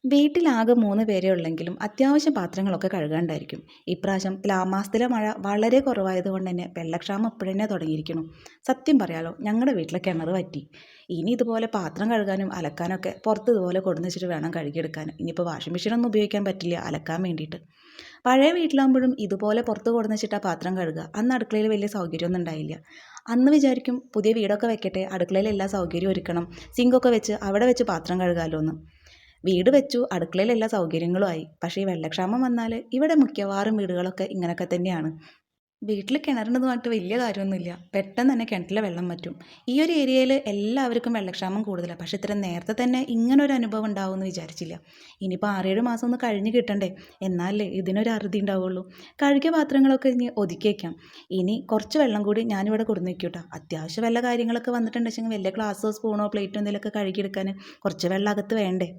വീട്ടിലാകെ 3 പേരേ ഉള്ളെങ്കിലും അത്യാവശ്യം പാത്രങ്ങളൊക്കെ കഴുകാണ്ടായിരിക്കും. ഇപ്രാവശ്യം തുലാമാസത്തിലെ മഴ വളരെ കുറവായതുകൊണ്ട് തന്നെ വെള്ളക്ഷാമം ഇപ്പോഴന്നെ തുടങ്ങിയിരിക്കുന്നു. സത്യം പറയാലോ, ഞങ്ങളുടെ വീട്ടിലെ കിണർ വറ്റി. ഇനി ഇതുപോലെ പാത്രം കഴുകാനും അലക്കാനൊക്കെ പുറത്ത് ഇതുപോലെ കൊടുന്ന് വെച്ചിട്ട് വേണം കഴുകിയെടുക്കാൻ. ഇനിയിപ്പോൾ വാഷിംഗ് മെഷീനൊന്നും ഉപയോഗിക്കാൻ പറ്റില്ല അലക്കാൻ വേണ്ടിയിട്ട്. പഴയ വീട്ടിലാകുമ്പോഴും ഇതുപോലെ പുറത്ത് കൊടുന്ന് വെച്ചിട്ടാണ് പാത്രം കഴുകുക. അന്ന് അടുക്കളയിൽ വലിയ സൗകര്യമൊന്നും ഉണ്ടായില്ല. അന്ന് വിചാരിക്കും പുതിയ വീടൊക്കെ വെക്കട്ടെ, അടുക്കളയിൽ എല്ലാ സൗകര്യവും ഒരുക്കണം, സിങ്കൊക്കെ വെച്ച് അവിടെ വെച്ച് പാത്രം കഴുകാമല്ലോ എന്ന്. വീട് വെച്ചു, അടുക്കളയിൽ എല്ലാ സൗകര്യങ്ങളും ആയി. പക്ഷേ ഈ വെള്ളക്ഷാമം വന്നാൽ ഇവിടെ മിക്കവാറും വീടുകളൊക്കെ ഇങ്ങനെയൊക്കെ തന്നെയാണ്. വീട്ടിൽ കിണറുണ്ടെന്ന് പറഞ്ഞിട്ട് വലിയ കാര്യമൊന്നുമില്ല, പെട്ടെന്ന് തന്നെ കിണറ്റിലെ വെള്ളം വറ്റും. ഈ ഒരു ഏരിയയിൽ എല്ലാവർക്കും വെള്ളക്ഷാമം കൂടുതലാണ്. പക്ഷേ ഇത്ര നേരത്തെ തന്നെ ഇങ്ങനൊരു അനുഭവം ഉണ്ടാവുമെന്ന് വിചാരിച്ചില്ല. ഇനിയിപ്പോൾ 6-7 മാസം ഒന്ന് കഴിഞ്ഞ് കിട്ടണ്ടേ, എന്നാലേ ഇതിനൊരു അറുതി ഉണ്ടാവുള്ളൂ. കഴുകിയ പാത്രങ്ങളൊക്കെ ഇനി ഒതുക്കി വയ്ക്കാം. ഇനി കുറച്ച് വെള്ളം കൂടി ഞാനിവിടെ കൊടുന്ന് വയ്ക്കും കേട്ടോ. അത്യാവശ്യം വല്ല കാര്യങ്ങളൊക്കെ വന്നിട്ടുണ്ടെങ്കിൽ വലിയ ഗ്ലാസ്സോ സ്പൂണോ പ്ലേറ്റോ എന്തെങ്കിലുമൊക്കെ കഴുകിയെടുക്കാൻ കുറച്ച് വെള്ളം അകത്ത് വേണ്ടേ.